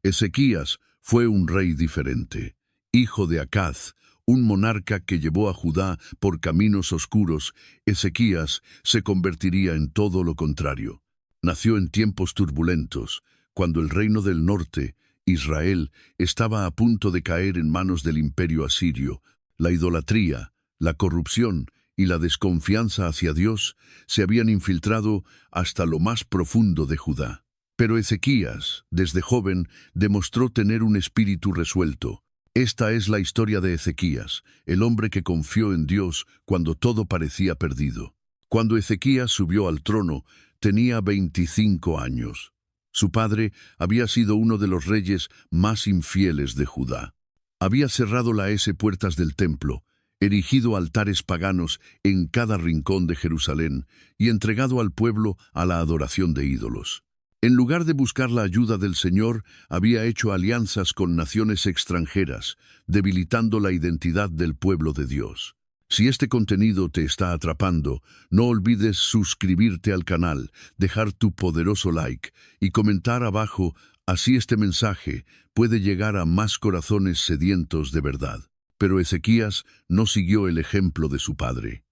Ezequías fue un rey diferente, hijo de Acaz, un monarca que llevó a Judá por caminos oscuros. Ezequías se convertiría en todo lo contrario. Nació en tiempos turbulentos, cuando el reino del norte, Israel, estaba a punto de caer en manos del imperio asirio. La idolatría, la corrupción y la desconfianza hacia Dios se habían infiltrado hasta lo más profundo de Judá. Pero Ezequías, desde joven, demostró tener un espíritu resuelto. Esta es la historia de Ezequías, el hombre que confió en Dios cuando todo parecía perdido. Cuando Ezequías subió al trono, tenía 25 años. Su padre había sido uno de los reyes más infieles de Judá. Había cerrado las puertas del templo, erigido altares paganos en cada rincón de Jerusalén y entregado al pueblo a la adoración de ídolos. En lugar de buscar la ayuda del Señor, había hecho alianzas con naciones extranjeras, debilitando la identidad del pueblo de Dios. Si este contenido te está atrapando, no olvides suscribirte al canal, dejar tu poderoso like y comentar abajo, así este mensaje puede llegar a más corazones sedientos de verdad. Pero Ezequías no siguió el ejemplo de su padre.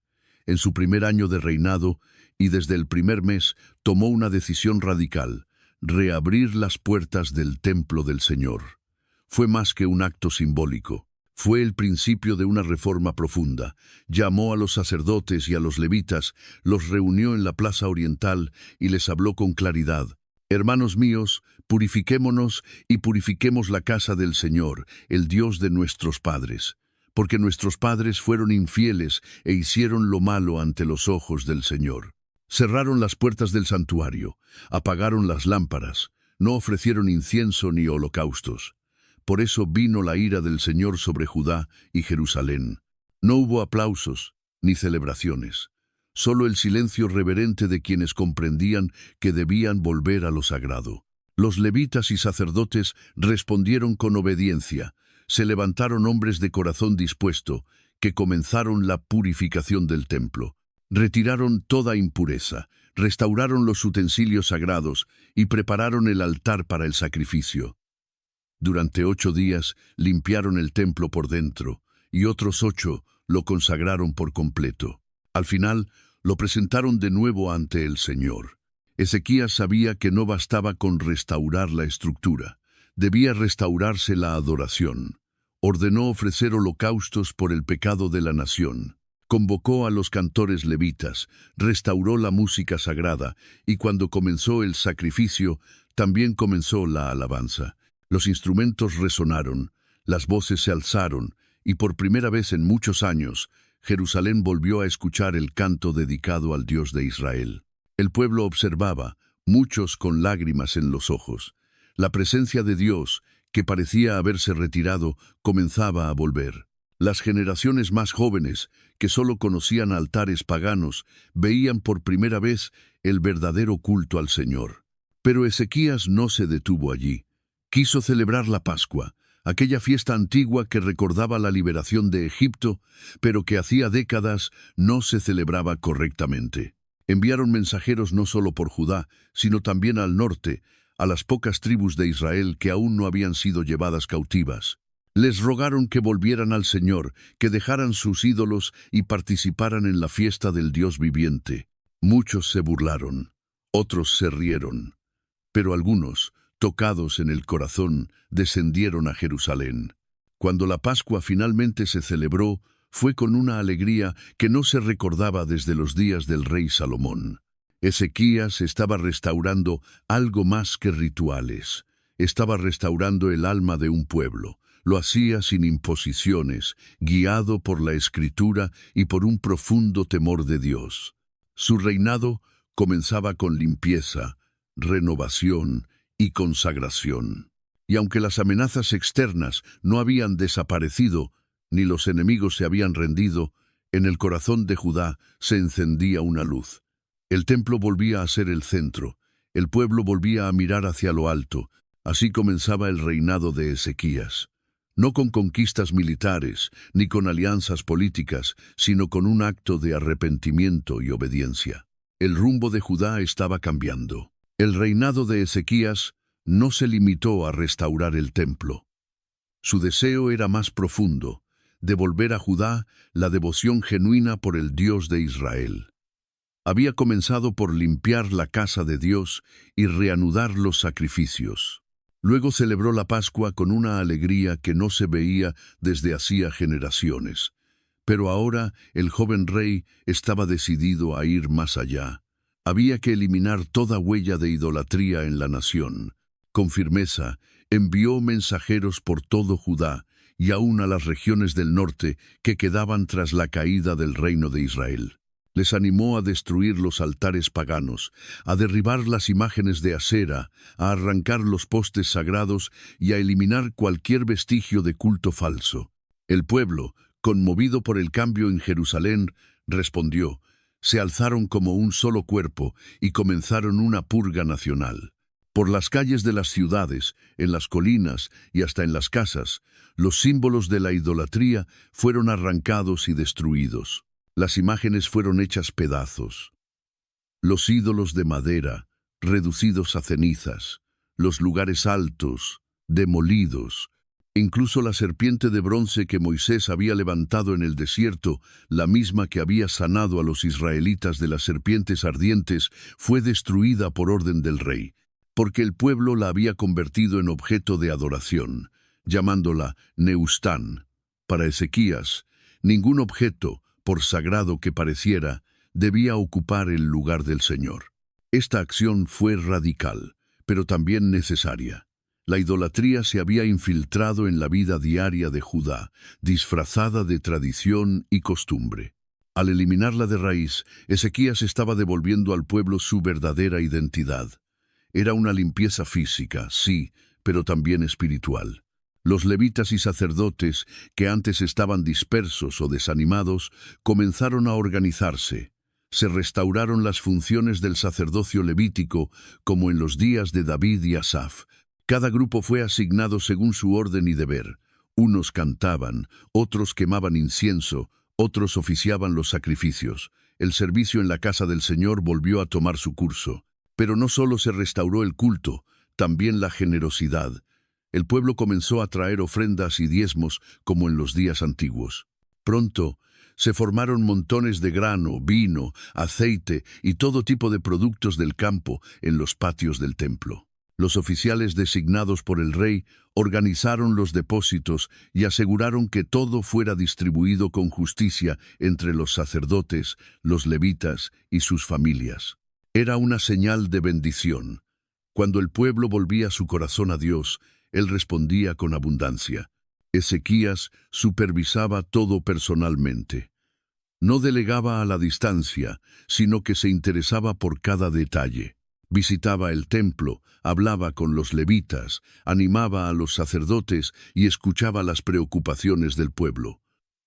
En su primer año de reinado, y desde el primer mes, tomó una decisión radical: reabrir las puertas del templo del Señor. Fue más que un acto simbólico. Fue el principio de una reforma profunda. Llamó a los sacerdotes y a los levitas, los reunió en la plaza oriental y les habló con claridad. Hermanos míos, purifiquémonos y purifiquemos la casa del Señor, el Dios de nuestros padres. Porque nuestros padres fueron infieles e hicieron lo malo ante los ojos del Señor. Cerraron las puertas del santuario, apagaron las lámparas, no ofrecieron incienso ni holocaustos. Por eso vino la ira del Señor sobre Judá y Jerusalén. No hubo aplausos ni celebraciones, solo el silencio reverente de quienes comprendían que debían volver a lo sagrado. Los levitas y sacerdotes respondieron con obediencia. Se levantaron hombres de corazón dispuesto, que comenzaron la purificación del templo. Retiraron toda impureza, restauraron los utensilios sagrados y prepararon el altar para el sacrificio. Durante 8 días limpiaron el templo por dentro y otros 8 lo consagraron por completo. Al final, lo presentaron de nuevo ante el Señor. Ezequías sabía que no bastaba con restaurar la estructura, debía restaurarse la adoración. Ordenó ofrecer holocaustos por el pecado de la nación. Convocó a los cantores levitas, restauró la música sagrada y cuando comenzó el sacrificio, también comenzó la alabanza. Los instrumentos resonaron, las voces se alzaron y por primera vez en muchos años, Jerusalén volvió a escuchar el canto dedicado al Dios de Israel. El pueblo observaba, muchos con lágrimas en los ojos. La presencia de Dios, que parecía haberse retirado, comenzaba a volver. Las generaciones más jóvenes, que solo conocían altares paganos, veían por primera vez el verdadero culto al Señor. Pero Ezequías no se detuvo allí. Quiso celebrar la Pascua, aquella fiesta antigua que recordaba la liberación de Egipto, pero que hacía décadas no se celebraba correctamente. Enviaron mensajeros no solo por Judá, sino también al norte, a las pocas tribus de Israel que aún no habían sido llevadas cautivas. Les rogaron que volvieran al Señor, que dejaran sus ídolos y participaran en la fiesta del Dios viviente. Muchos se burlaron, otros se rieron, pero algunos, tocados en el corazón, descendieron a Jerusalén. Cuando la Pascua finalmente se celebró, fue con una alegría que no se recordaba desde los días del rey Salomón. Ezequías estaba restaurando algo más que rituales. Estaba restaurando el alma de un pueblo. Lo hacía sin imposiciones, guiado por la Escritura y por un profundo temor de Dios. Su reinado comenzaba con limpieza, renovación y consagración. Y aunque las amenazas externas no habían desaparecido, ni los enemigos se habían rendido, en el corazón de Judá se encendía una luz. El templo volvía a ser el centro, el pueblo volvía a mirar hacia lo alto. Así comenzaba el reinado de Ezequías. No con conquistas militares, ni con alianzas políticas, sino con un acto de arrepentimiento y obediencia. El rumbo de Judá estaba cambiando. El reinado de Ezequías no se limitó a restaurar el templo. Su deseo era más profundo, devolver a Judá la devoción genuina por el Dios de Israel. Había comenzado por limpiar la casa de Dios y reanudar los sacrificios. Luego celebró la Pascua con una alegría que no se veía desde hacía generaciones. Pero ahora el joven rey estaba decidido a ir más allá. Había que eliminar toda huella de idolatría en la nación. Con firmeza, envió mensajeros por todo Judá y aún a las regiones del norte que quedaban tras la caída del reino de Israel. Les animó a destruir los altares paganos, a derribar las imágenes de Asera, a arrancar los postes sagrados y a eliminar cualquier vestigio de culto falso. El pueblo, conmovido por el cambio en Jerusalén, respondió, se alzaron como un solo cuerpo y comenzaron una purga nacional. Por las calles de las ciudades, en las colinas y hasta en las casas, los símbolos de la idolatría fueron arrancados y destruidos. Las imágenes fueron hechas pedazos. Los ídolos de madera, reducidos a cenizas. Los lugares altos, demolidos. Incluso la serpiente de bronce que Moisés había levantado en el desierto, la misma que había sanado a los israelitas de las serpientes ardientes, fue destruida por orden del rey, porque el pueblo la había convertido en objeto de adoración, llamándola Neustán. Para Ezequías, ningún objeto, por sagrado que pareciera, debía ocupar el lugar del Señor. Esta acción fue radical, pero también necesaria. La idolatría se había infiltrado en la vida diaria de Judá, disfrazada de tradición y costumbre. Al eliminarla de raíz, Ezequías estaba devolviendo al pueblo su verdadera identidad. Era una limpieza física, sí, pero también espiritual. Los levitas y sacerdotes, que antes estaban dispersos o desanimados, comenzaron a organizarse. Se restauraron las funciones del sacerdocio levítico, como en los días de David y Asaf. Cada grupo fue asignado según su orden y deber. Unos cantaban, otros quemaban incienso, otros oficiaban los sacrificios. El servicio en la casa del Señor volvió a tomar su curso. Pero no solo se restauró el culto, también la generosidad. El pueblo comenzó a traer ofrendas y diezmos como en los días antiguos. Pronto, se formaron montones de grano, vino, aceite y todo tipo de productos del campo en los patios del templo. Los oficiales designados por el rey organizaron los depósitos y aseguraron que todo fuera distribuido con justicia entre los sacerdotes, los levitas y sus familias. Era una señal de bendición. Cuando el pueblo volvía su corazón a Dios, Él respondía con abundancia. Ezequías supervisaba todo personalmente. No delegaba a la distancia, sino que se interesaba por cada detalle. Visitaba el templo, hablaba con los levitas, animaba a los sacerdotes y escuchaba las preocupaciones del pueblo.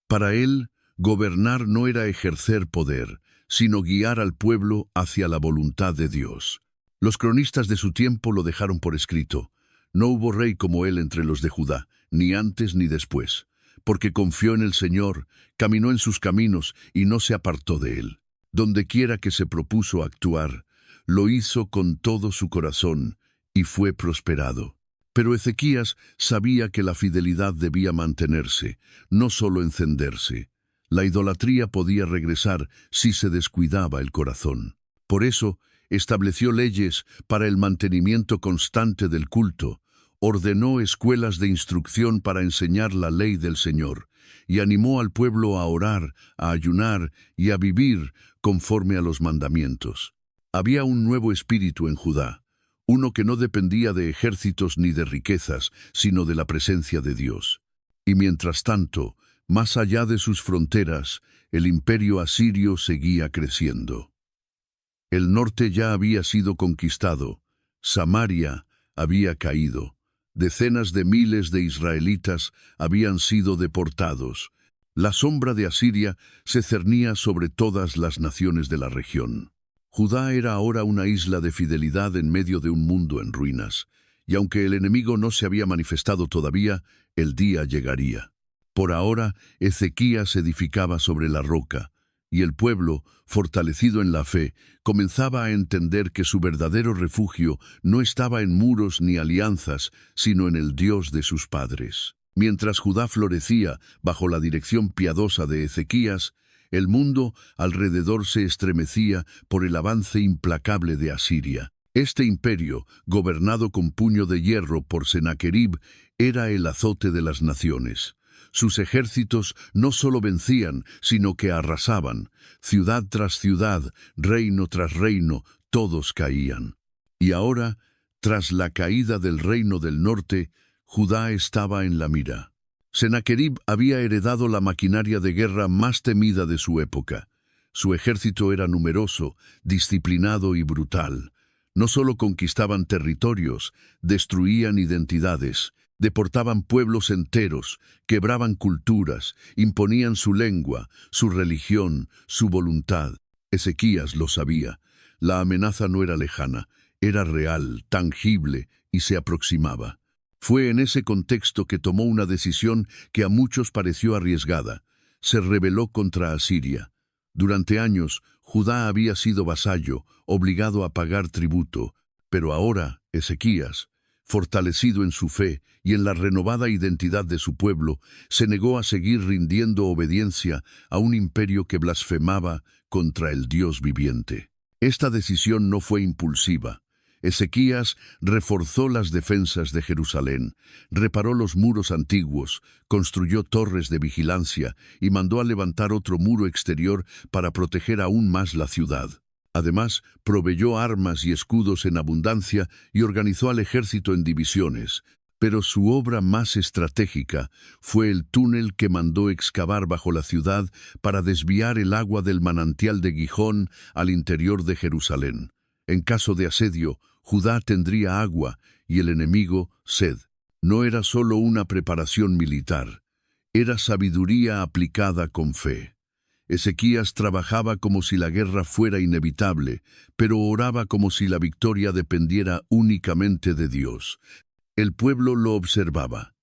Para él, gobernar no era ejercer poder, sino guiar al pueblo hacia la voluntad de Dios. Los cronistas de su tiempo lo dejaron por escrito. No hubo rey como él entre los de Judá, ni antes ni después, porque confió en el Señor, caminó en sus caminos y no se apartó de él. Dondequiera que se propuso actuar, lo hizo con todo su corazón y fue prosperado. Pero Ezequías sabía que la fidelidad debía mantenerse, no solo encenderse. La idolatría podía regresar si se descuidaba el corazón. Por eso, estableció leyes para el mantenimiento constante del culto, ordenó escuelas de instrucción para enseñar la ley del Señor, y animó al pueblo a orar, a ayunar y a vivir conforme a los mandamientos. Había un nuevo espíritu en Judá, uno que no dependía de ejércitos ni de riquezas, sino de la presencia de Dios. Y mientras tanto, más allá de sus fronteras, el imperio asirio seguía creciendo. El norte ya había sido conquistado, Samaria había caído, decenas de miles de israelitas habían sido deportados. La sombra de Asiria se cernía sobre todas las naciones de la región. Judá era ahora una isla de fidelidad en medio de un mundo en ruinas, y aunque el enemigo no se había manifestado todavía, el día llegaría. Por ahora, Ezequías edificaba sobre la roca, y el pueblo, fortalecido en la fe, comenzaba a entender que su verdadero refugio no estaba en muros ni alianzas, sino en el Dios de sus padres. Mientras Judá florecía bajo la dirección piadosa de Ezequías, el mundo alrededor se estremecía por el avance implacable de Asiria. Este imperio, gobernado con puño de hierro por Sennacherib, era el azote de las naciones. Sus ejércitos no solo vencían, sino que arrasaban. Ciudad tras ciudad, reino tras reino, todos caían. Y ahora, tras la caída del reino del norte, Judá estaba en la mira. Sennacherib había heredado la maquinaria de guerra más temida de su época. Su ejército era numeroso, disciplinado y brutal. No solo conquistaban territorios, destruían identidades, deportaban pueblos enteros, quebraban culturas, imponían su lengua, su religión, su voluntad. Ezequías lo sabía. La amenaza no era lejana, era real, tangible y se aproximaba. Fue en ese contexto que tomó una decisión que a muchos pareció arriesgada. Se rebeló contra Asiria. Durante años, Judá había sido vasallo, obligado a pagar tributo, pero ahora, Ezequías, fortalecido en su fe y en la renovada identidad de su pueblo, se negó a seguir rindiendo obediencia a un imperio que blasfemaba contra el Dios viviente. Esta decisión no fue impulsiva. Ezequías reforzó las defensas de Jerusalén, reparó los muros antiguos, construyó torres de vigilancia y mandó a levantar otro muro exterior para proteger aún más la ciudad. Además, proveyó armas y escudos en abundancia y organizó al ejército en divisiones. Pero su obra más estratégica fue el túnel que mandó excavar bajo la ciudad para desviar el agua del manantial de Gijón al interior de Jerusalén. En caso de asedio, Judá tendría agua y el enemigo sed. No era solo una preparación militar, era sabiduría aplicada con fe. Ezequías trabajaba como si la guerra fuera inevitable, pero oraba como si la victoria dependiera únicamente de Dios. El pueblo lo observaba.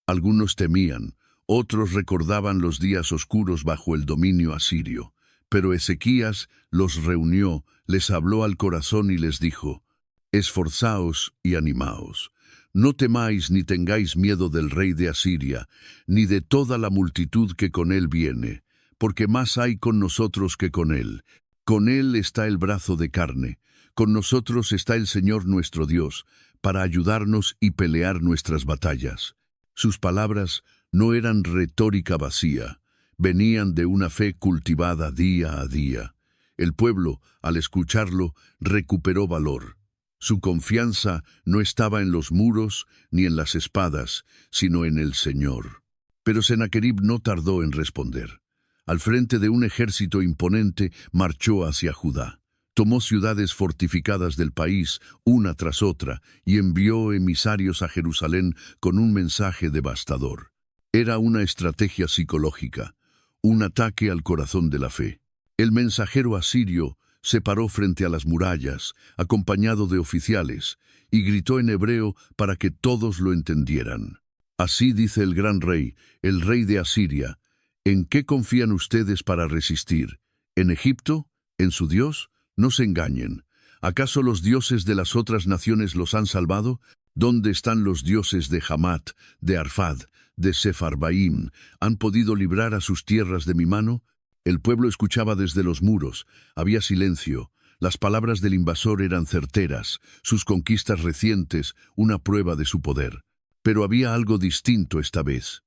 Algunos temían, otros recordaban los días oscuros bajo el dominio asirio. Pero Ezequías los reunió, les habló al corazón y les dijo: «Esforzaos y animaos. No temáis ni tengáis miedo del rey de Asiria, ni de toda la multitud que con él viene, porque más hay con nosotros que con él. Con él está el brazo de carne, con nosotros está el Señor nuestro Dios, para ayudarnos y pelear nuestras batallas». Sus palabras no eran retórica vacía, venían de una fe cultivada día a día. El pueblo, al escucharlo, recuperó valor. Su confianza no estaba en los muros ni en las espadas, sino en el Señor. Pero Sennacherib no tardó en responder. Al frente de un ejército imponente, marchó hacia Judá. Tomó ciudades fortificadas del país, una tras otra, y envió emisarios a Jerusalén con un mensaje devastador. Era una estrategia psicológica, un ataque al corazón de la fe. El mensajero asirio se paró frente a las murallas, acompañado de oficiales, y gritó en hebreo para que todos lo entendieran. «Así dice el gran rey, el rey de Asiria, ¿en qué confían ustedes para resistir? ¿En Egipto? ¿En su Dios? No se engañen. ¿Acaso los dioses de las otras naciones los han salvado? ¿Dónde están los dioses de Hamat, de Arfad, de Sepharvaim? ¿Han podido librar a sus tierras de mi mano?» El pueblo escuchaba desde los muros, había silencio. Las palabras del invasor eran certeras, sus conquistas recientes, una prueba de su poder. Pero había algo distinto esta vez.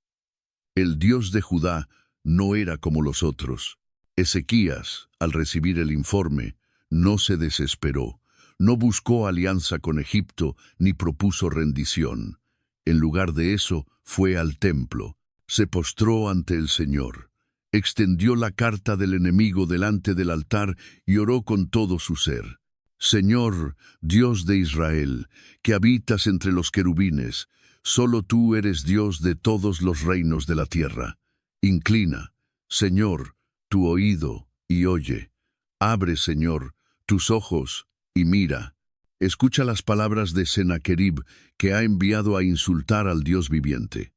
El Dios de Judá no era como los otros. Ezequías, al recibir el informe, no se desesperó, no buscó alianza con Egipto ni propuso rendición. En lugar de eso, fue al templo, se postró ante el Señor. Extendió la carta del enemigo delante del altar y oró con todo su ser. «Señor, Dios de Israel, que habitas entre los querubines, solo tú eres Dios de todos los reinos de la tierra. Inclina, Señor, tu oído y oye. Abre, Señor, tus ojos y mira. Escucha las palabras de Sennacherib, que ha enviado a insultar al Dios viviente.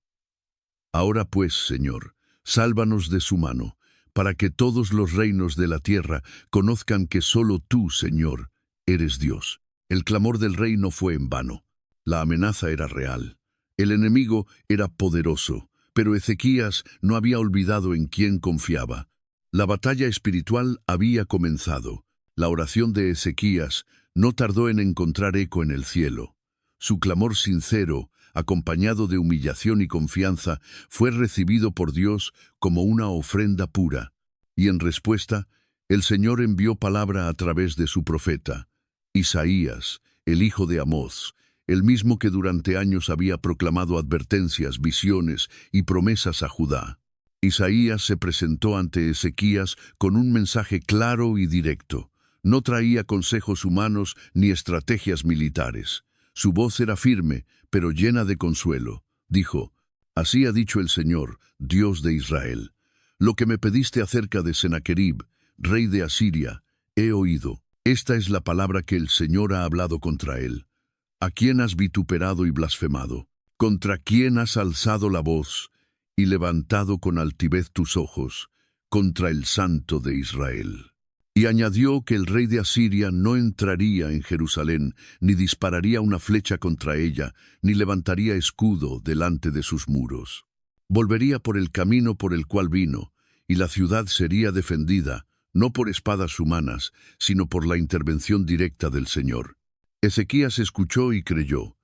Ahora pues, Señor, sálvanos de su mano, para que todos los reinos de la tierra conozcan que solo tú, Señor, eres Dios. El clamor del rey no fue en vano. La amenaza era real. El enemigo era poderoso, pero Ezequías no había olvidado en quién confiaba. La batalla espiritual había comenzado. La oración de Ezequías no tardó en encontrar eco en el cielo. Su clamor sincero, acompañado de humillación y confianza, fue recibido por Dios como una ofrenda pura. Y en respuesta, el Señor envió palabra a través de su profeta, Isaías, el hijo de Amós, el mismo que durante años había proclamado advertencias, visiones y promesas a Judá. Isaías se presentó ante Ezequías con un mensaje claro y directo. No traía consejos humanos ni estrategias militares. Su voz era firme, pero llena de consuelo. Dijo: «Así ha dicho el Señor, Dios de Israel. Lo que me pediste acerca de Sennacherib, rey de Asiria, he oído. Esta es la palabra que el Señor ha hablado contra él. ¿A quién has vituperado y blasfemado? ¿Contra quién has alzado la voz y levantado con altivez tus ojos? Contra el Santo de Israel». Y añadió que el rey de Asiria no entraría en Jerusalén, ni dispararía una flecha contra ella, ni levantaría escudo delante de sus muros. Volvería por el camino por el cual vino, y la ciudad sería defendida, no por espadas humanas, sino por la intervención directa del Señor. Ezequías escuchó y creyó.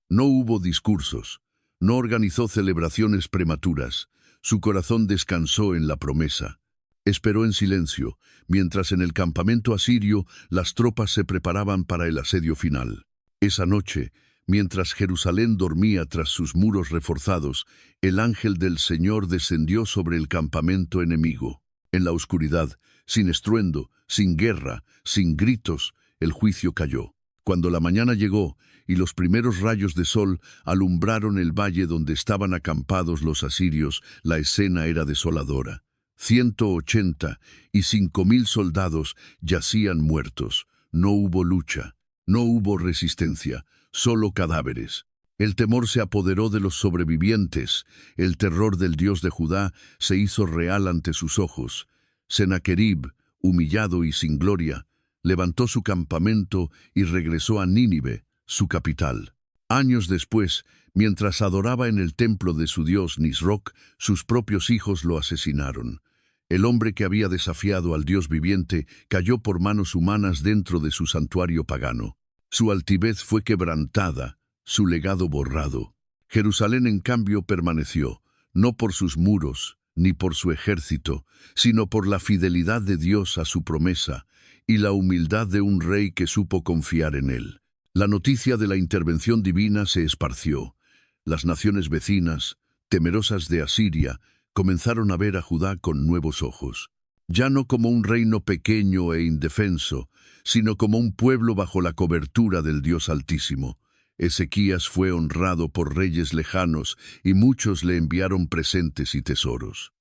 No hubo discursos, no organizó celebraciones prematuras, su corazón descansó en la promesa. Esperó en silencio, mientras en el campamento asirio las tropas se preparaban para el asedio final. Esa noche, mientras Jerusalén dormía tras sus muros reforzados, el ángel del Señor descendió sobre el campamento enemigo. En la oscuridad, sin estruendo, sin guerra, sin gritos, el juicio cayó. Cuando la mañana llegó y los primeros rayos de sol alumbraron el valle donde estaban acampados los asirios, la escena era desoladora. 180 y 5,000 soldados yacían muertos. No hubo lucha, no hubo resistencia, solo cadáveres. El temor se apoderó de los sobrevivientes. El terror del Dios de Judá se hizo real ante sus ojos. Sennacherib, humillado y sin gloria, levantó su campamento y regresó a Nínive, su capital. Años después, mientras adoraba en el templo de su dios Nisroch, sus propios hijos lo asesinaron. El hombre que había desafiado al Dios viviente cayó por manos humanas dentro de su santuario pagano. Su altivez fue quebrantada, su legado borrado. Jerusalén, en cambio, permaneció, no por sus muros, ni por su ejército, sino por la fidelidad de Dios a su promesa y la humildad de un rey que supo confiar en él. La noticia de la intervención divina se esparció. Las naciones vecinas, temerosas de Asiria, comenzaron a ver a Judá con nuevos ojos, ya no como un reino pequeño e indefenso, sino como un pueblo bajo la cobertura del Dios Altísimo. Ezequías fue honrado por reyes lejanos y muchos le enviaron presentes y tesoros.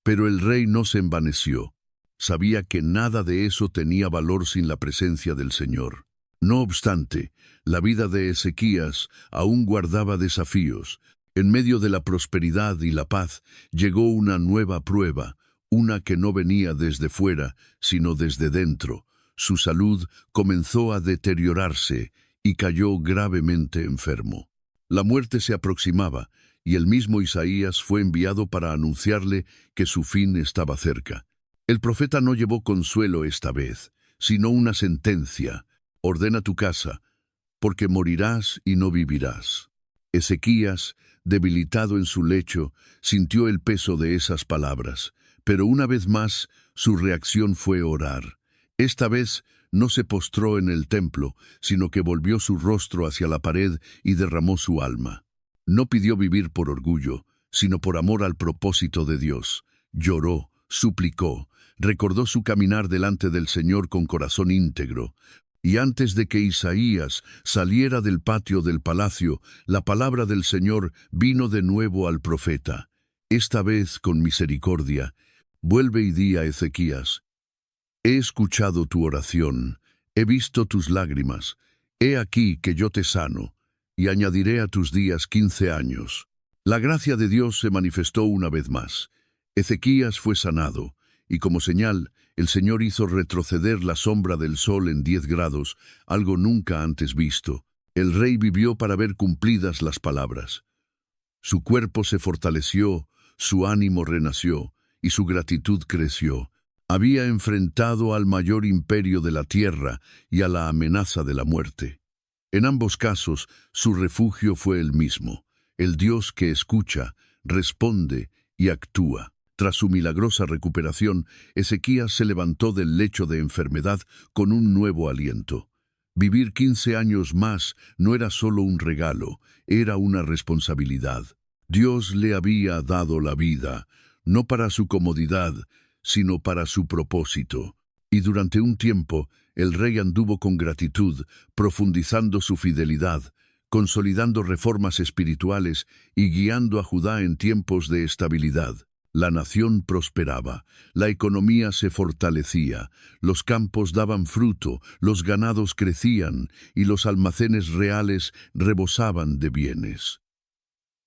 Pero el rey no se envaneció. Sabía que nada de eso tenía valor sin la presencia del Señor. No obstante, la vida de Ezequías aún guardaba desafíos. En medio de la prosperidad y la paz llegó una nueva prueba, una que no venía desde fuera, sino desde dentro. Su salud comenzó a deteriorarse y cayó gravemente enfermo. La muerte se aproximaba, y el mismo Isaías fue enviado para anunciarle que su fin estaba cerca. El profeta no llevó consuelo esta vez, sino una sentencia: ordena tu casa, porque morirás y no vivirás. Ezequías, debilitado en su lecho, sintió el peso de esas palabras, pero una vez más su reacción fue orar. Esta vez no se postró en el templo, sino que volvió su rostro hacia la pared y derramó su alma. No pidió vivir por orgullo, sino por amor al propósito de Dios. Lloró, suplicó, recordó su caminar delante del Señor con corazón íntegro. Y antes de que Isaías saliera del patio del palacio, la palabra del Señor vino de nuevo al profeta. Esta vez con misericordia. Vuelve y di a Ezequías: he escuchado tu oración, he visto tus lágrimas, he aquí que yo te sano, y añadiré a tus días 15 años. La gracia de Dios se manifestó una vez más. Ezequías fue sanado, y como señal, el Señor hizo retroceder la sombra del sol en 10 grados, algo nunca antes visto. El rey vivió para ver cumplidas las palabras. Su cuerpo se fortaleció, su ánimo renació, y su gratitud creció. Había enfrentado al mayor imperio de la tierra y a la amenaza de la muerte. En ambos casos, su refugio fue el mismo, el Dios que escucha, responde y actúa. Tras su milagrosa recuperación, Ezequías se levantó del lecho de enfermedad con un nuevo aliento. Vivir 15 años más no era solo un regalo, era una responsabilidad. Dios le había dado la vida, no para su comodidad, sino para su propósito. Y durante un tiempo, el rey anduvo con gratitud, profundizando su fidelidad, consolidando reformas espirituales y guiando a Judá en tiempos de estabilidad. La nación prosperaba, la economía se fortalecía, los campos daban fruto, los ganados crecían y los almacenes reales rebosaban de bienes.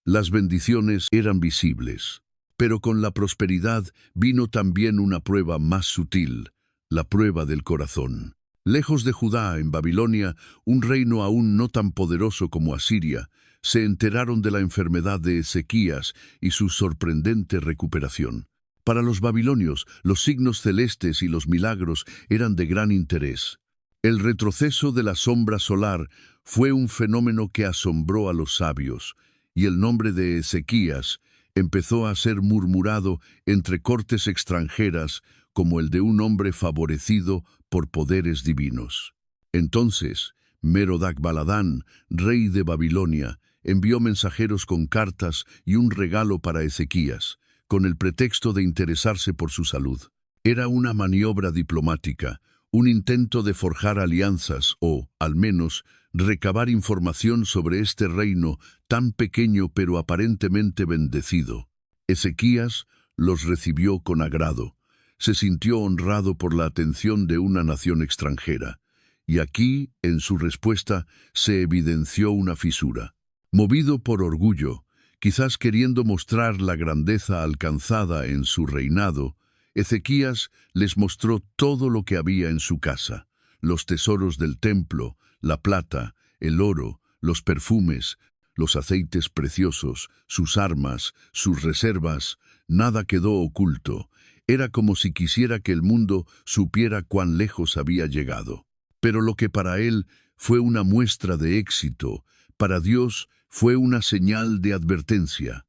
Las bendiciones eran visibles, pero con la prosperidad vino también una prueba más sutil, la prueba del corazón. Lejos de Judá, en Babilonia, un reino aún no tan poderoso como Asiria, se enteraron de la enfermedad de Ezequías y su sorprendente recuperación. Para los babilonios, los signos celestes y los milagros eran de gran interés. El retroceso de la sombra solar fue un fenómeno que asombró a los sabios, y el nombre de Ezequías empezó a ser murmurado entre cortes extranjeras como el de un hombre favorecido por poderes divinos. Entonces, Merodach-Baladán, rey de Babilonia, envió mensajeros con cartas y un regalo para Ezequías, con el pretexto de interesarse por su salud. Era una maniobra diplomática, un intento de forjar alianzas o, al menos, recabar información sobre este reino tan pequeño pero aparentemente bendecido. Ezequías los recibió con agrado. Se sintió honrado por la atención de una nación extranjera, y aquí, en su respuesta, se evidenció una fisura. Movido por orgullo, quizás queriendo mostrar la grandeza alcanzada en su reinado, Ezequías les mostró todo lo que había en su casa, los tesoros del templo, la plata, el oro, los perfumes, los aceites preciosos, sus armas, sus reservas, nada quedó oculto. Era como si quisiera que el mundo supiera cuán lejos había llegado. Pero lo que para él fue una muestra de éxito, para Dios fue una señal de advertencia.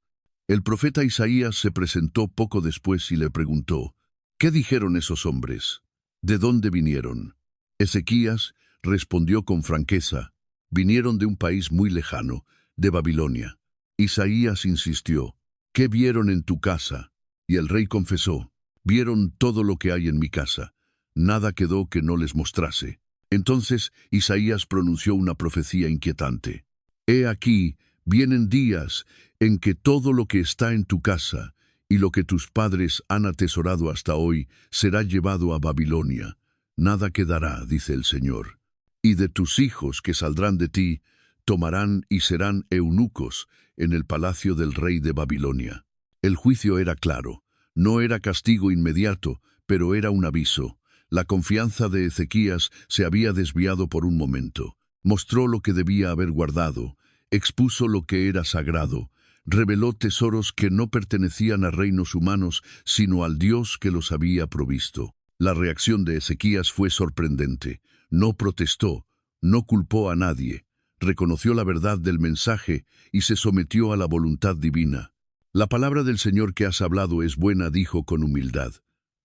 El profeta Isaías se presentó poco después y le preguntó, ¿qué dijeron esos hombres? ¿De dónde vinieron? Ezequías respondió con franqueza, vinieron de un país muy lejano, de Babilonia. Isaías insistió, ¿qué vieron en tu casa? Y el rey confesó, vieron todo lo que hay en mi casa, nada quedó que no les mostrase. Entonces Isaías pronunció una profecía inquietante. He aquí, vienen días en que todo lo que está en tu casa y lo que tus padres han atesorado hasta hoy será llevado a Babilonia. Nada quedará, dice el Señor. Y de tus hijos que saldrán de ti, tomarán y serán eunucos en el palacio del rey de Babilonia. El juicio era claro. No era castigo inmediato, pero era un aviso. La confianza de Ezequías se había desviado por un momento. Mostró lo que debía haber guardado, expuso lo que era sagrado, reveló tesoros que no pertenecían a reinos humanos, sino al Dios que los había provisto. La reacción de Ezequías fue sorprendente. No protestó, no culpó a nadie, reconoció la verdad del mensaje y se sometió a la voluntad divina. La palabra del Señor que has hablado es buena, dijo con humildad,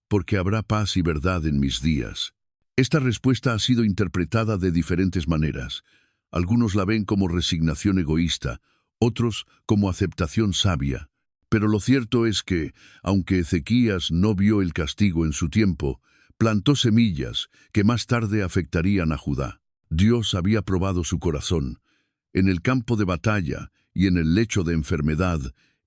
porque habrá paz y verdad en mis días. Esta respuesta ha sido interpretada de diferentes maneras. Algunos la ven como resignación egoísta, otros como aceptación sabia. Pero lo cierto es que, aunque Ezequías no vio el castigo en su tiempo, plantó semillas que más tarde afectarían a Judá. Dios había probado su corazón. En el campo de batalla y en el lecho de enfermedad,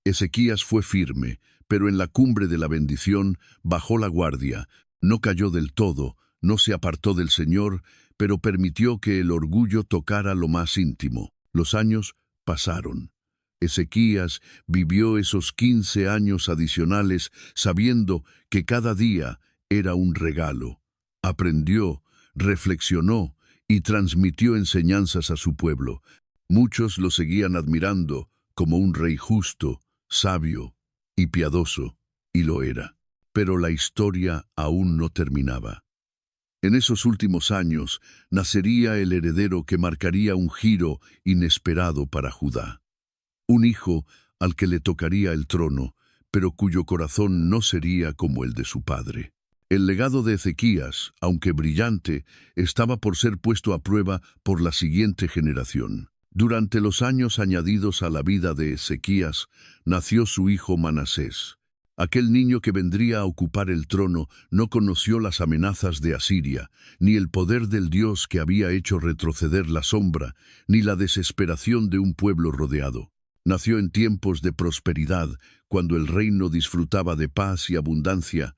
Ezequías fue firme, pero en la cumbre de la bendición bajó la guardia, no cayó del todo, no se apartó del Señor, pero permitió que el orgullo tocara lo más íntimo. Los años pasaron. Ezequías vivió esos 15 años adicionales sabiendo que cada día era un regalo. Aprendió, reflexionó y transmitió enseñanzas a su pueblo. Muchos lo seguían admirando como un rey justo, sabio y piadoso, y lo era. Pero la historia aún no terminaba. En esos últimos años nacería el heredero que marcaría un giro inesperado para Judá. Un hijo al que le tocaría el trono, pero cuyo corazón no sería como el de su padre. El legado de Ezequías, aunque brillante, estaba por ser puesto a prueba por la siguiente generación. Durante los años añadidos a la vida de Ezequías, nació su hijo Manasés. Aquel niño que vendría a ocupar el trono no conoció las amenazas de Asiria, ni el poder del Dios que había hecho retroceder la sombra, ni la desesperación de un pueblo rodeado. Nació en tiempos de prosperidad, cuando el reino disfrutaba de paz y abundancia,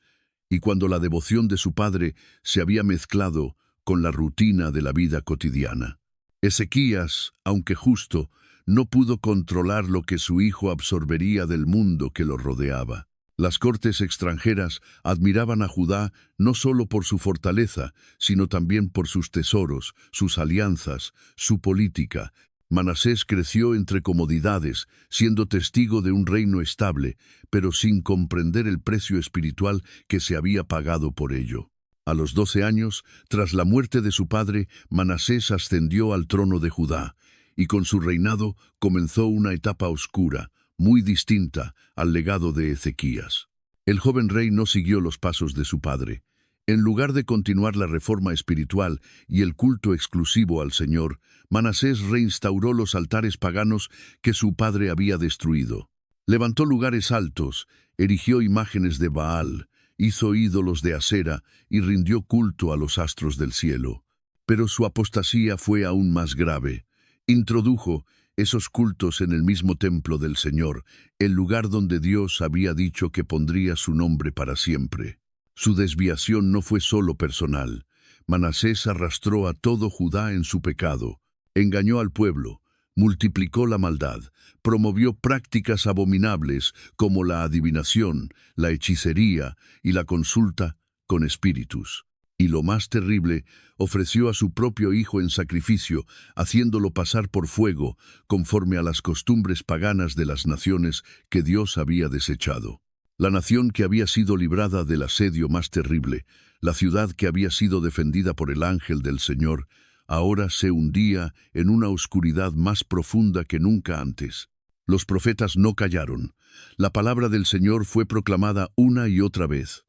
y cuando la devoción de su padre se había mezclado con la rutina de la vida cotidiana. Ezequías, aunque justo, no pudo controlar lo que su hijo absorbería del mundo que lo rodeaba. Las cortes extranjeras admiraban a Judá no solo por su fortaleza, sino también por sus tesoros, sus alianzas, su política. Manasés creció entre comodidades, siendo testigo de un reino estable, pero sin comprender el precio espiritual que se había pagado por ello. A los 12 años, tras la muerte de su padre, Manasés ascendió al trono de Judá, y con su reinado comenzó una etapa oscura, muy distinta al legado de Ezequías. El joven rey no siguió los pasos de su padre. En lugar de continuar la reforma espiritual y el culto exclusivo al Señor, Manasés reinstauró los altares paganos que su padre había destruido. Levantó lugares altos, erigió imágenes de Baal, hizo ídolos de acera y rindió culto a los astros del cielo. Pero su apostasía fue aún más grave. Introdujo esos cultos en el mismo templo del Señor, el lugar donde Dios había dicho que pondría su nombre para siempre. Su desviación no fue solo personal. Manasés arrastró a todo Judá en su pecado, engañó al pueblo, multiplicó la maldad, promovió prácticas abominables como la adivinación, la hechicería y la consulta con espíritus. Y lo más terrible, ofreció a su propio hijo en sacrificio, haciéndolo pasar por fuego, conforme a las costumbres paganas de las naciones que Dios había desechado. La nación que había sido librada del asedio más terrible, la ciudad que había sido defendida por el ángel del Señor, ahora se hundía en una oscuridad más profunda que nunca antes. Los profetas no callaron. La palabra del Señor fue proclamada una y otra vez.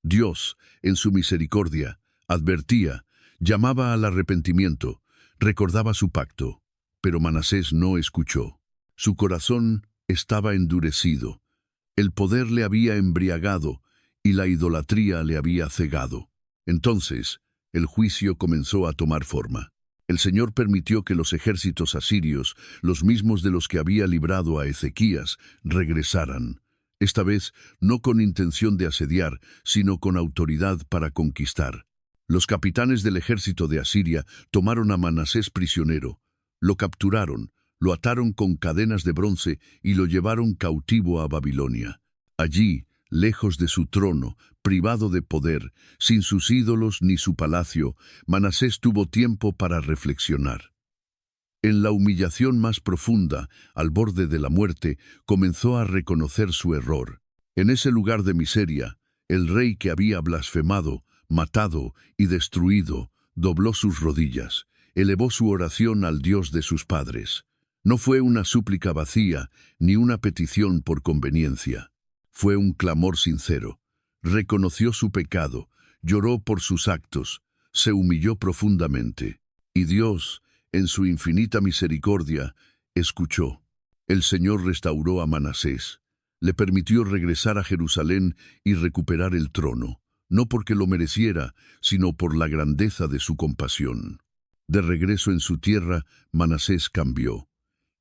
Dios, en su misericordia, advertía, llamaba al arrepentimiento, recordaba su pacto, pero Manasés no escuchó. Su corazón estaba endurecido, el poder le había embriagado y la idolatría le había cegado. Entonces, el juicio comenzó a tomar forma. El Señor permitió que los ejércitos asirios, los mismos de los que había librado a Ezequías, regresaran. Esta vez no con intención de asediar, sino con autoridad para conquistar. Los capitanes del ejército de Asiria tomaron a Manasés prisionero, lo capturaron, lo ataron con cadenas de bronce y lo llevaron cautivo a Babilonia. Allí, lejos de su trono, privado de poder, sin sus ídolos ni su palacio, Manasés tuvo tiempo para reflexionar. En la humillación más profunda, al borde de la muerte, comenzó a reconocer su error. En ese lugar de miseria, el rey que había blasfemado, matado y destruido, dobló sus rodillas, elevó su oración al Dios de sus padres. No fue una súplica vacía, ni una petición por conveniencia. Fue un clamor sincero. Reconoció su pecado, lloró por sus actos, se humilló profundamente. Y Dios, en su infinita misericordia, escuchó. El Señor restauró a Manasés. Le permitió regresar a Jerusalén y recuperar el trono, no porque lo mereciera, sino por la grandeza de su compasión. De regreso en su tierra, Manasés cambió.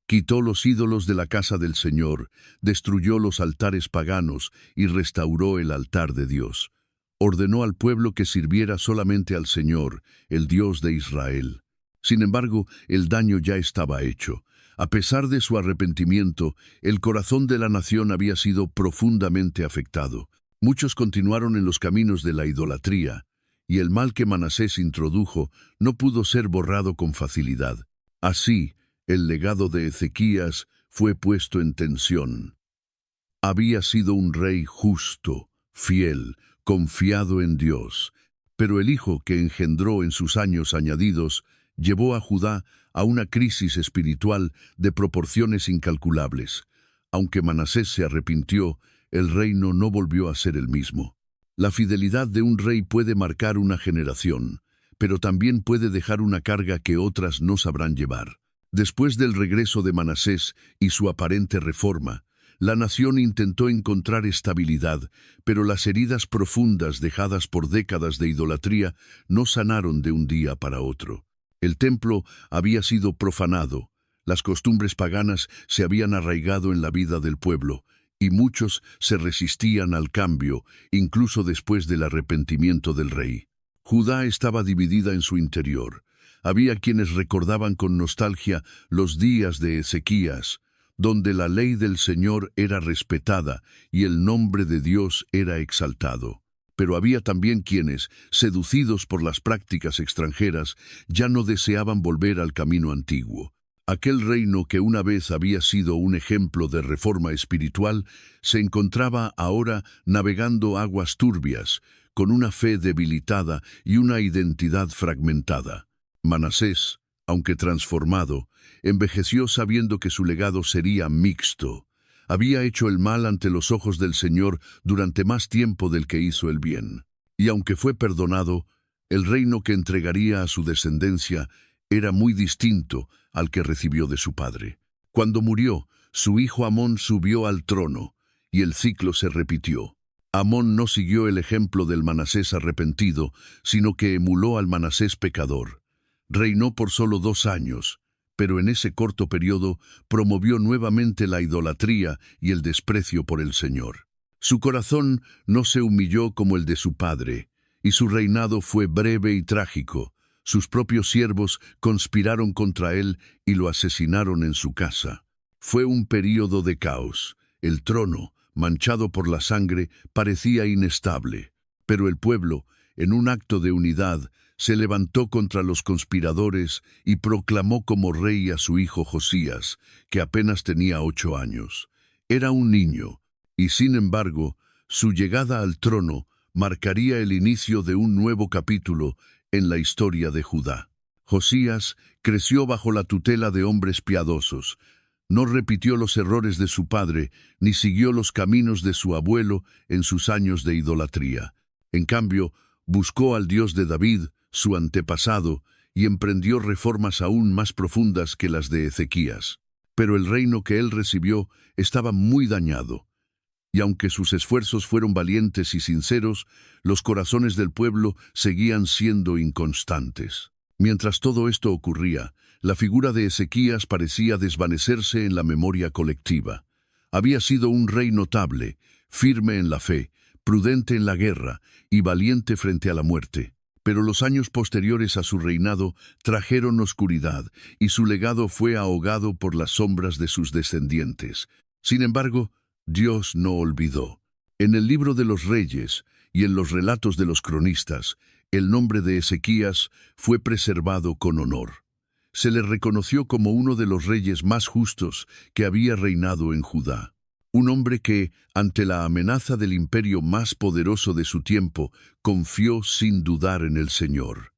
Quitó los ídolos de la casa del Señor, destruyó los altares paganos y restauró el altar de Dios. Ordenó al pueblo que sirviera solamente al Señor, el Dios de Israel. Sin embargo, el daño ya estaba hecho. A pesar de su arrepentimiento, el corazón de la nación había sido profundamente afectado. Muchos continuaron en los caminos de la idolatría, y el mal que Manasés introdujo no pudo ser borrado con facilidad. Así, el legado de Ezequías fue puesto en tensión. Había sido un rey justo, fiel, confiado en Dios, pero el hijo que engendró en sus años añadidos llevó a Judá a una crisis espiritual de proporciones incalculables. Aunque Manasés se arrepintió, el reino no volvió a ser el mismo. La fidelidad de un rey puede marcar una generación, pero también puede dejar una carga que otras no sabrán llevar. Después del regreso de Manasés y su aparente reforma, la nación intentó encontrar estabilidad, pero las heridas profundas dejadas por décadas de idolatría no sanaron de un día para otro. El templo había sido profanado, las costumbres paganas se habían arraigado en la vida del pueblo, y muchos se resistían al cambio, incluso después del arrepentimiento del rey. Judá estaba dividida en su interior. Había quienes recordaban con nostalgia los días de Ezequías, donde la ley del Señor era respetada y el nombre de Dios era exaltado. Pero había también quienes, seducidos por las prácticas extranjeras, ya no deseaban volver al camino antiguo. Aquel reino que una vez había sido un ejemplo de reforma espiritual, se encontraba ahora navegando aguas turbias, con una fe debilitada y una identidad fragmentada. Manasés, aunque transformado, envejeció sabiendo que su legado sería mixto. Había hecho el mal ante los ojos del Señor durante más tiempo del que hizo el bien. Y aunque fue perdonado, el reino que entregaría a su descendencia era muy distinto al que recibió de su padre. Cuando murió, su hijo Amón subió al trono, y el ciclo se repitió. Amón no siguió el ejemplo del Manasés arrepentido, sino que emuló al Manasés pecador. Reinó por solo 2 años, pero en ese corto periodo promovió nuevamente la idolatría y el desprecio por el Señor. Su corazón no se humilló como el de su padre, y su reinado fue breve y trágico. Sus propios siervos conspiraron contra él y lo asesinaron en su casa. Fue un período de caos. El trono, manchado por la sangre, parecía inestable, pero el pueblo, en un acto de unidad, se levantó contra los conspiradores y proclamó como rey a su hijo Josías, que apenas tenía 8 años. Era un niño, y sin embargo, su llegada al trono marcaría el inicio de un nuevo capítulo en la historia de Judá. Josías creció bajo la tutela de hombres piadosos. No repitió los errores de su padre, ni siguió los caminos de su abuelo en sus años de idolatría. En cambio, buscó al Dios de David, su antepasado, y emprendió reformas aún más profundas que las de Ezequías. Pero el reino que él recibió estaba muy dañado, y aunque sus esfuerzos fueron valientes y sinceros, los corazones del pueblo seguían siendo inconstantes. Mientras todo esto ocurría, la figura de Ezequías parecía desvanecerse en la memoria colectiva. Había sido un rey notable, firme en la fe, prudente en la guerra y valiente frente a la muerte. Pero los años posteriores a su reinado trajeron oscuridad, y su legado fue ahogado por las sombras de sus descendientes. Sin embargo, Dios no olvidó. En el libro de los Reyes y en los relatos de los cronistas, el nombre de Ezequías fue preservado con honor. Se le reconoció como uno de los reyes más justos que había reinado en Judá. Un hombre que, ante la amenaza del imperio más poderoso de su tiempo, confió sin dudar en el Señor.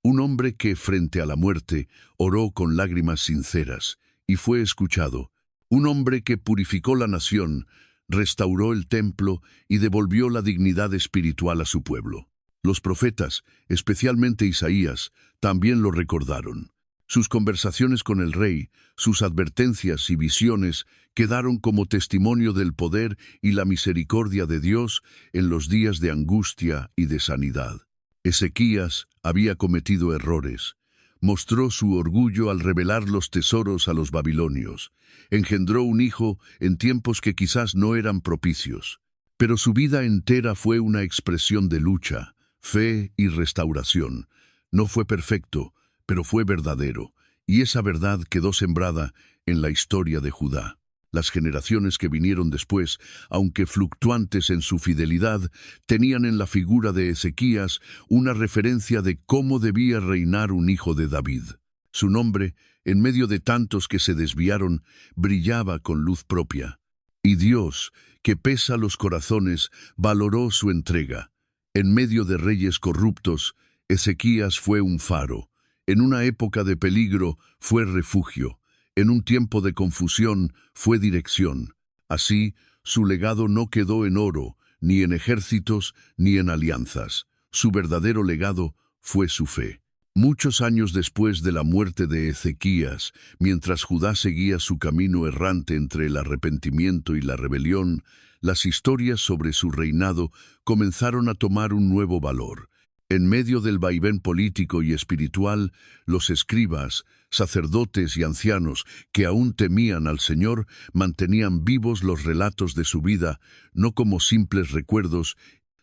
Un hombre que, frente a la muerte, oró con lágrimas sinceras y fue escuchado. Un hombre que purificó la nación, restauró el templo y devolvió la dignidad espiritual a su pueblo. Los profetas, especialmente Isaías, también lo recordaron. Sus conversaciones con el rey, sus advertencias y visiones quedaron como testimonio del poder y la misericordia de Dios en los días de angustia y de sanidad. Ezequías había cometido errores. Mostró su orgullo al revelar los tesoros a los babilonios. Engendró un hijo en tiempos que quizás no eran propicios. Pero su vida entera fue una expresión de lucha, fe y restauración. No fue perfecto, pero fue verdadero, y esa verdad quedó sembrada en la historia de Judá. Las generaciones que vinieron después, aunque fluctuantes en su fidelidad, tenían en la figura de Ezequías una referencia de cómo debía reinar un hijo de David. Su nombre, en medio de tantos que se desviaron, brillaba con luz propia. Y Dios, que pesa los corazones, valoró su entrega. En medio de reyes corruptos, Ezequías fue un faro. En una época de peligro, fue refugio. En un tiempo de confusión, fue dirección. Así, su legado no quedó en oro, ni en ejércitos, ni en alianzas. Su verdadero legado fue su fe. Muchos años después de la muerte de Ezequías, mientras Judá seguía su camino errante entre el arrepentimiento y la rebelión, las historias sobre su reinado comenzaron a tomar un nuevo valor. En medio del vaivén político y espiritual, los escribas, sacerdotes y ancianos que aún temían al Señor mantenían vivos los relatos de su vida, no como simples recuerdos,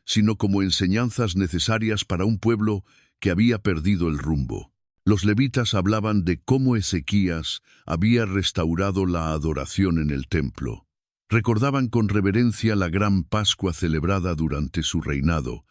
sino como enseñanzas necesarias para un pueblo que había perdido el rumbo. Los levitas hablaban de cómo Ezequías había restaurado la adoración en el templo. Recordaban con reverencia la gran Pascua celebrada durante su reinado,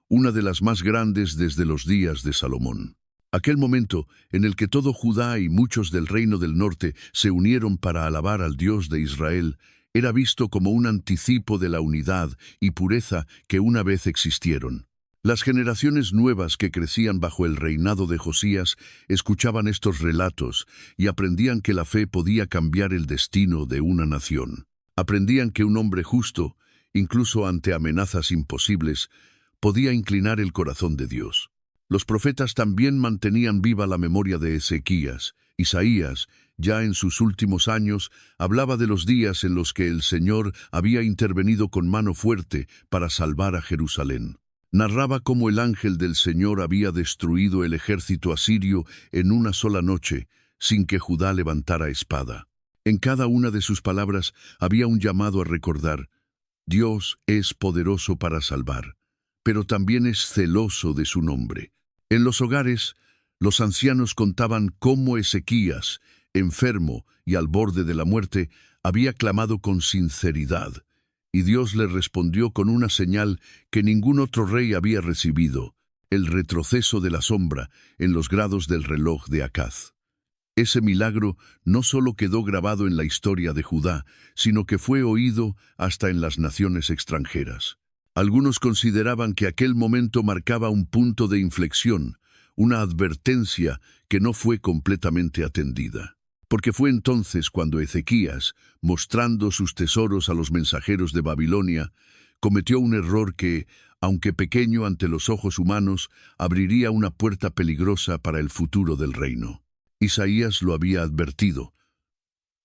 una de las más grandes desde los días de Salomón. Aquel momento en el que todo Judá y muchos del reino del norte se unieron para alabar al Dios de Israel, era visto como un anticipo de la unidad y pureza que una vez existieron. Las generaciones nuevas que crecían bajo el reinado de Josías escuchaban estos relatos y aprendían que la fe podía cambiar el destino de una nación. Aprendían que un hombre justo, incluso ante amenazas imposibles, podía inclinar el corazón de Dios. Los profetas también mantenían viva la memoria de Ezequías. Isaías, ya en sus últimos años, hablaba de los días en los que el Señor había intervenido con mano fuerte para salvar a Jerusalén. Narraba cómo el ángel del Señor había destruido el ejército asirio en una sola noche, sin que Judá levantara espada. En cada una de sus palabras había un llamado a recordar: Dios es poderoso para salvar, pero también es celoso de su nombre. En los hogares, los ancianos contaban cómo Ezequías, enfermo y al borde de la muerte, había clamado con sinceridad, y Dios le respondió con una señal que ningún otro rey había recibido: el retroceso de la sombra en los grados del reloj de Acaz. Ese milagro no solo quedó grabado en la historia de Judá, sino que fue oído hasta en las naciones extranjeras. Algunos consideraban que aquel momento marcaba un punto de inflexión, una advertencia que no fue completamente atendida. Porque fue entonces cuando Ezequías, mostrando sus tesoros a los mensajeros de Babilonia, cometió un error que, aunque pequeño ante los ojos humanos, abriría una puerta peligrosa para el futuro del reino. Isaías lo había advertido.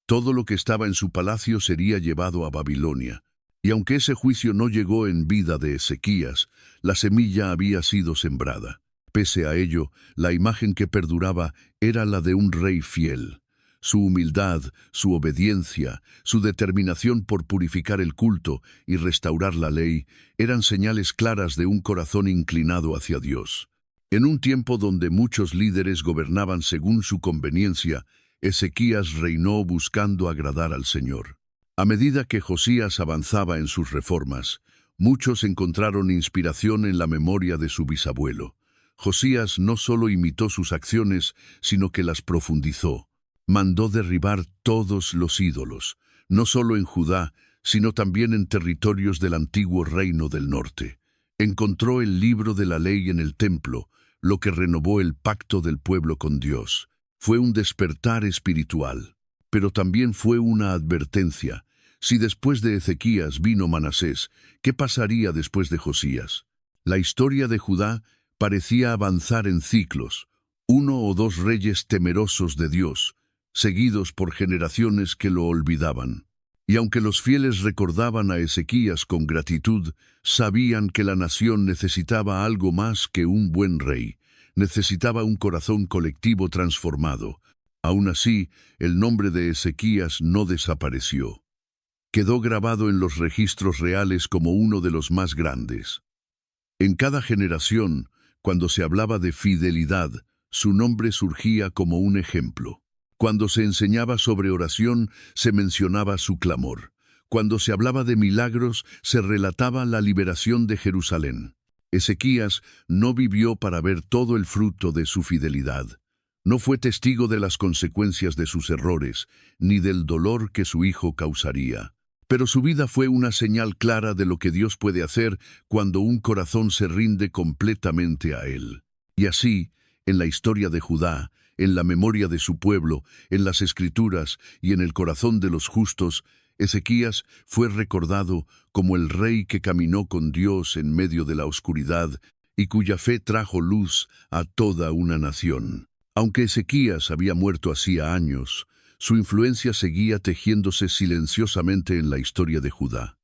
Todo lo que estaba en su palacio sería llevado a Babilonia. Y aunque ese juicio no llegó en vida de Ezequías, la semilla había sido sembrada. Pese a ello, la imagen que perduraba era la de un rey fiel. Su humildad, su obediencia, su determinación por purificar el culto y restaurar la ley eran señales claras de un corazón inclinado hacia Dios. En un tiempo donde muchos líderes gobernaban según su conveniencia, Ezequías reinó buscando agradar al Señor. A medida que Josías avanzaba en sus reformas, muchos encontraron inspiración en la memoria de su bisabuelo. Josías no solo imitó sus acciones, sino que las profundizó. Mandó derribar todos los ídolos, no solo en Judá, sino también en territorios del antiguo reino del norte. Encontró el libro de la ley en el templo, lo que renovó el pacto del pueblo con Dios. Fue un despertar espiritual, pero también fue una advertencia. Si después de Ezequías vino Manasés, ¿qué pasaría después de Josías? La historia de Judá parecía avanzar en ciclos, uno o dos reyes temerosos de Dios, seguidos por generaciones que lo olvidaban. Y aunque los fieles recordaban a Ezequías con gratitud, sabían que la nación necesitaba algo más que un buen rey, necesitaba un corazón colectivo transformado. Aún así, el nombre de Ezequías no desapareció. Quedó grabado en los registros reales como uno de los más grandes. En cada generación, cuando se hablaba de fidelidad, su nombre surgía como un ejemplo. Cuando se enseñaba sobre oración, se mencionaba su clamor. Cuando se hablaba de milagros, se relataba la liberación de Jerusalén. Ezequías no vivió para ver todo el fruto de su fidelidad. No fue testigo de las consecuencias de sus errores, ni del dolor que su hijo causaría. Pero su vida fue una señal clara de lo que Dios puede hacer cuando un corazón se rinde completamente a Él. Y así, en la historia de Judá, en la memoria de su pueblo, en las Escrituras y en el corazón de los justos, Ezequías fue recordado como el rey que caminó con Dios en medio de la oscuridad y cuya fe trajo luz a toda una nación. Aunque Ezequías había muerto hacía años, su influencia seguía tejiéndose silenciosamente en la historia de Judá.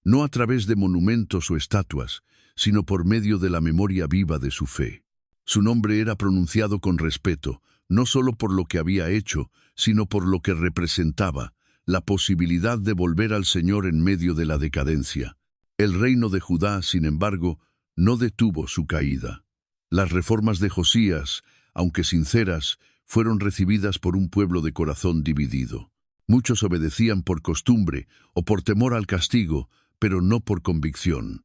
No a través de monumentos o estatuas, sino por medio de la memoria viva de su fe. Su nombre era pronunciado con respeto, no solo por lo que había hecho, sino por lo que representaba, la posibilidad de volver al Señor en medio de la decadencia. El reino de Judá, sin embargo, no detuvo su caída. Las reformas de Josías, aunque sinceras, fueron recibidas por un pueblo de corazón dividido. Muchos obedecían por costumbre o por temor al castigo, pero no por convicción.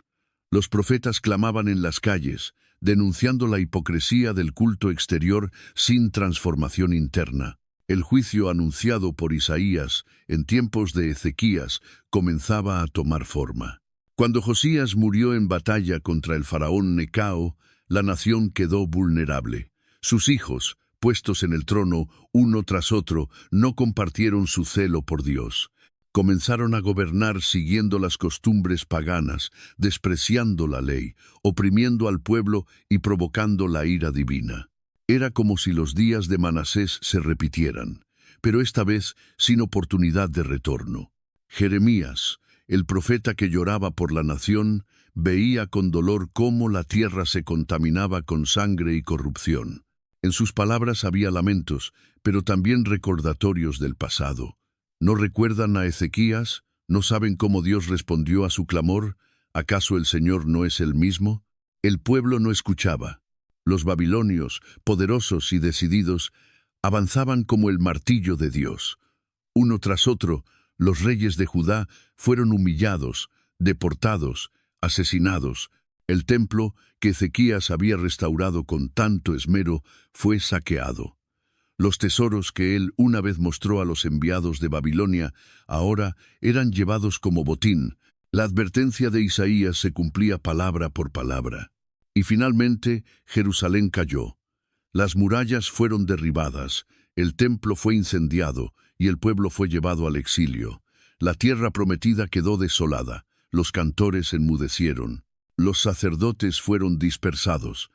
Los profetas clamaban en las calles, denunciando la hipocresía del culto exterior sin transformación interna. El juicio anunciado por Isaías en tiempos de Ezequías comenzaba a tomar forma. Cuando Josías murió en batalla contra el faraón Necao, la nación quedó vulnerable. Sus hijos, puestos en el trono uno tras otro, no compartieron su celo por Dios. Comenzaron a gobernar siguiendo las costumbres paganas, despreciando la ley, oprimiendo al pueblo y provocando la ira divina. Era como si los días de Manasés se repitieran, pero esta vez sin oportunidad de retorno. Jeremías, el profeta que lloraba por la nación, veía con dolor cómo la tierra se contaminaba con sangre y corrupción. En sus palabras había lamentos, pero también recordatorios del pasado. ¿No recuerdan a Ezequías? ¿No saben cómo Dios respondió a su clamor? ¿Acaso el Señor no es el mismo? El pueblo no escuchaba. Los babilonios, poderosos y decididos, avanzaban como el martillo de Dios. Uno tras otro, los reyes de Judá fueron humillados, deportados, asesinados. El templo que Ezequías había restaurado con tanto esmero fue saqueado. Los tesoros que él una vez mostró a los enviados de Babilonia ahora eran llevados como botín. La advertencia de Isaías se cumplía palabra por palabra. Y finalmente Jerusalén cayó. Las murallas fueron derribadas, el templo fue incendiado y el pueblo fue llevado al exilio. La tierra prometida quedó desolada, los cantores enmudecieron, los sacerdotes fueron dispersados.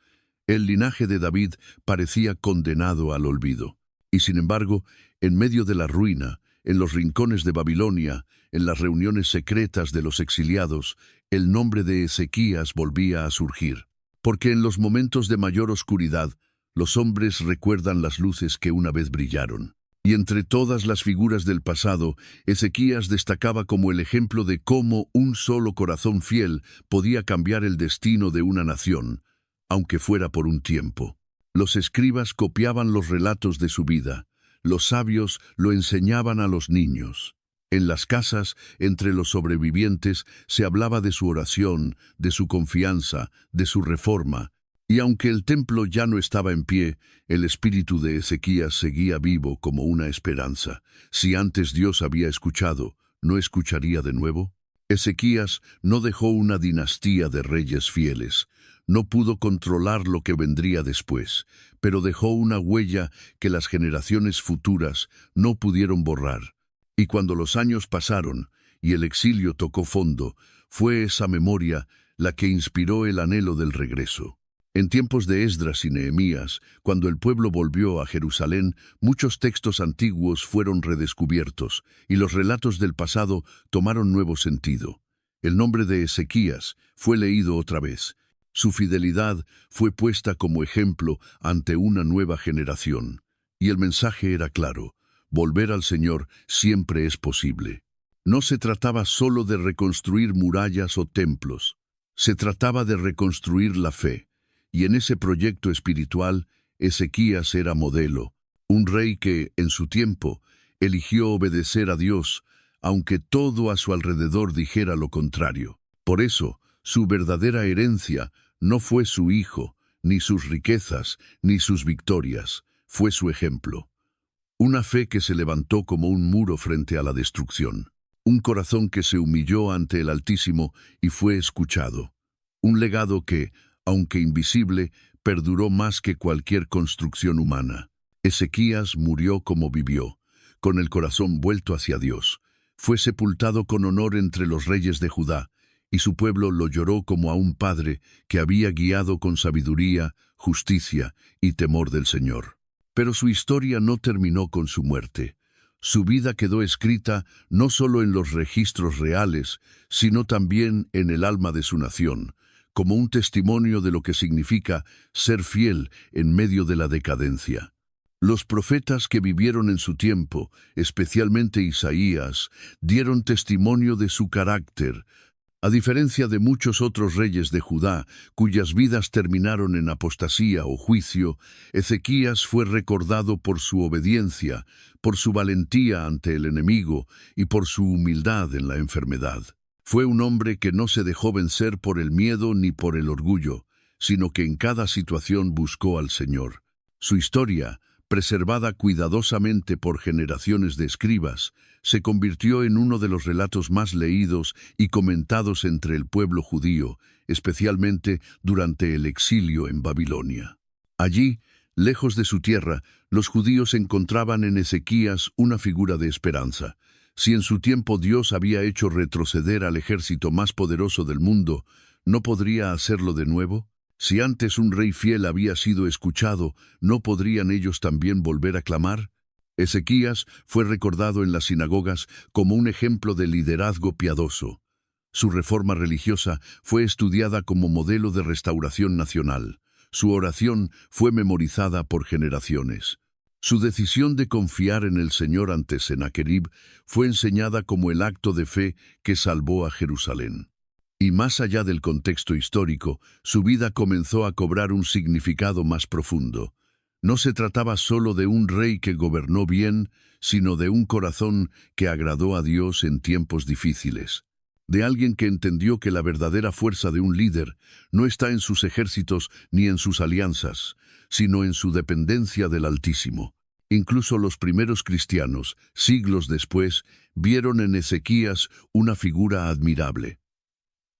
El linaje de David parecía condenado al olvido. Y sin embargo, en medio de la ruina, en los rincones de Babilonia, en las reuniones secretas de los exiliados, el nombre de Ezequías volvía a surgir. Porque en los momentos de mayor oscuridad, los hombres recuerdan las luces que una vez brillaron. Y entre todas las figuras del pasado, Ezequías destacaba como el ejemplo de cómo un solo corazón fiel podía cambiar el destino de una nación, aunque fuera por un tiempo. Los escribas copiaban los relatos de su vida, los sabios lo enseñaban a los niños. En las casas, entre los sobrevivientes, se hablaba de su oración, de su confianza, de su reforma. Y aunque el templo ya no estaba en pie, el espíritu de Ezequías seguía vivo como una esperanza. Si antes Dios había escuchado, ¿no escucharía de nuevo? Ezequías no dejó una dinastía de reyes fieles. No pudo controlar lo que vendría después, pero dejó una huella que las generaciones futuras no pudieron borrar. Y cuando los años pasaron y el exilio tocó fondo, fue esa memoria la que inspiró el anhelo del regreso. En tiempos de Esdras y Nehemías, cuando el pueblo volvió a Jerusalén, muchos textos antiguos fueron redescubiertos y los relatos del pasado tomaron nuevo sentido. El nombre de Ezequías fue leído otra vez. Su fidelidad fue puesta como ejemplo ante una nueva generación. Y el mensaje era claro: volver al Señor siempre es posible. No se trataba solo de reconstruir murallas o templos. Se trataba de reconstruir la fe. Y en ese proyecto espiritual, Ezequías era modelo, un rey que, en su tiempo, eligió obedecer a Dios, aunque todo a su alrededor dijera lo contrario. Por eso, su verdadera herencia no fue su hijo, ni sus riquezas, ni sus victorias, fue su ejemplo. Una fe que se levantó como un muro frente a la destrucción. Un corazón que se humilló ante el Altísimo y fue escuchado. Un legado que, aunque invisible, perduró más que cualquier construcción humana. Ezequías murió como vivió, con el corazón vuelto hacia Dios. Fue sepultado con honor entre los reyes de Judá, y su pueblo lo lloró como a un padre que había guiado con sabiduría, justicia y temor del Señor. Pero su historia no terminó con su muerte. Su vida quedó escrita no solo en los registros reales, sino también en el alma de su nación, como un testimonio de lo que significa ser fiel en medio de la decadencia. Los profetas que vivieron en su tiempo, especialmente Isaías, dieron testimonio de su carácter. A diferencia de muchos otros reyes de Judá, cuyas vidas terminaron en apostasía o juicio, Ezequías fue recordado por su obediencia, por su valentía ante el enemigo y por su humildad en la enfermedad. Fue un hombre que no se dejó vencer por el miedo ni por el orgullo, sino que en cada situación buscó al Señor. Su historia, preservada cuidadosamente por generaciones de escribas, se convirtió en uno de los relatos más leídos y comentados entre el pueblo judío, especialmente durante el exilio en Babilonia. Allí, lejos de su tierra, los judíos encontraban en Ezequías una figura de esperanza. Si en su tiempo Dios había hecho retroceder al ejército más poderoso del mundo, ¿no podría hacerlo de nuevo? Si antes un rey fiel había sido escuchado, ¿no podrían ellos también volver a clamar? Ezequías fue recordado en las sinagogas como un ejemplo de liderazgo piadoso. Su reforma religiosa fue estudiada como modelo de restauración nacional. Su oración fue memorizada por generaciones. Su decisión de confiar en el Señor ante Sennacherib fue enseñada como el acto de fe que salvó a Jerusalén. Y más allá del contexto histórico, su vida comenzó a cobrar un significado más profundo. No se trataba solo de un rey que gobernó bien, sino de un corazón que agradó a Dios en tiempos difíciles. De alguien que entendió que la verdadera fuerza de un líder no está en sus ejércitos ni en sus alianzas, sino en su dependencia del Altísimo. Incluso los primeros cristianos, siglos después, vieron en Ezequías una figura admirable.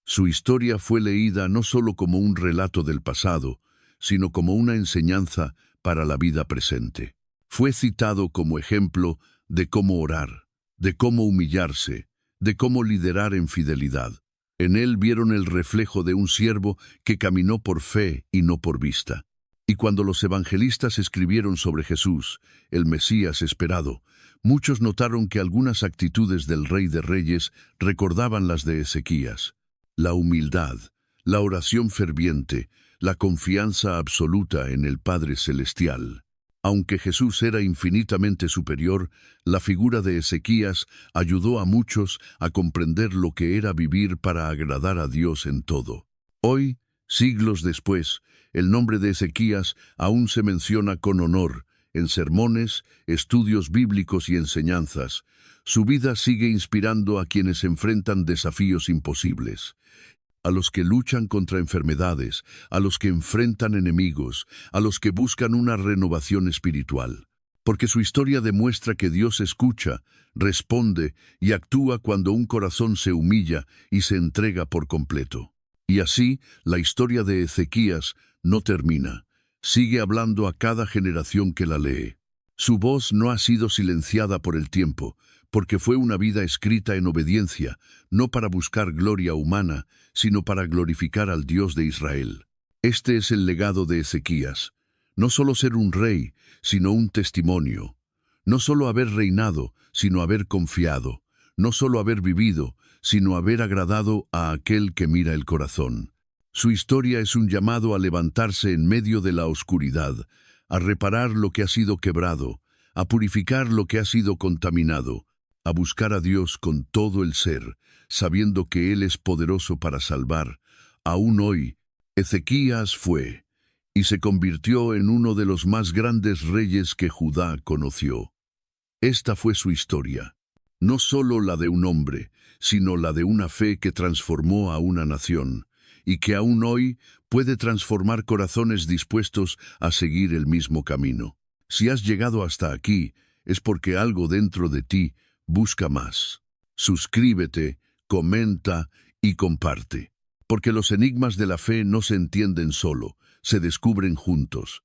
Su historia fue leída no solo como un relato del pasado, sino como una enseñanza para la vida presente. Fue citado como ejemplo de cómo orar, de cómo humillarse, de cómo liderar en fidelidad. En él vieron el reflejo de un siervo que caminó por fe y no por vista. Y cuando los evangelistas escribieron sobre Jesús, el Mesías esperado, muchos notaron que algunas actitudes del Rey de Reyes recordaban las de Ezequías. La humildad, la oración ferviente, la confianza absoluta en el Padre Celestial. Aunque Jesús era infinitamente superior, la figura de Ezequías ayudó a muchos a comprender lo que era vivir para agradar a Dios en todo. Hoy, siglos después, el nombre de Ezequías aún se menciona con honor en sermones, estudios bíblicos y enseñanzas. Su vida sigue inspirando a quienes enfrentan desafíos imposibles. A los que luchan contra enfermedades, a los que enfrentan enemigos, a los que buscan una renovación espiritual. Porque su historia demuestra que Dios escucha, responde y actúa cuando un corazón se humilla y se entrega por completo. Y así, la historia de Ezequías no termina. Sigue hablando a cada generación que la lee. Su voz no ha sido silenciada por el tiempo, porque fue una vida escrita en obediencia, no para buscar gloria humana, sino para glorificar al Dios de Israel. Este es el legado de Ezequías. No solo ser un rey, sino un testimonio. No solo haber reinado, sino haber confiado. No solo haber vivido, sino haber agradado a aquel que mira el corazón. Su historia es un llamado a levantarse en medio de la oscuridad, a reparar lo que ha sido quebrado, a purificar lo que ha sido contaminado, a buscar a Dios con todo el ser, sabiendo que Él es poderoso para salvar. Aún hoy, Ezequías fue, y se convirtió en uno de los más grandes reyes que Judá conoció. Esta fue su historia, no solo la de un hombre, sino la de una fe que transformó a una nación, y que aún hoy puede transformar corazones dispuestos a seguir el mismo camino. Si has llegado hasta aquí, es porque algo dentro de ti busca más. Suscríbete, comenta y comparte, porque los enigmas de la fe no se entienden solo, se descubren juntos.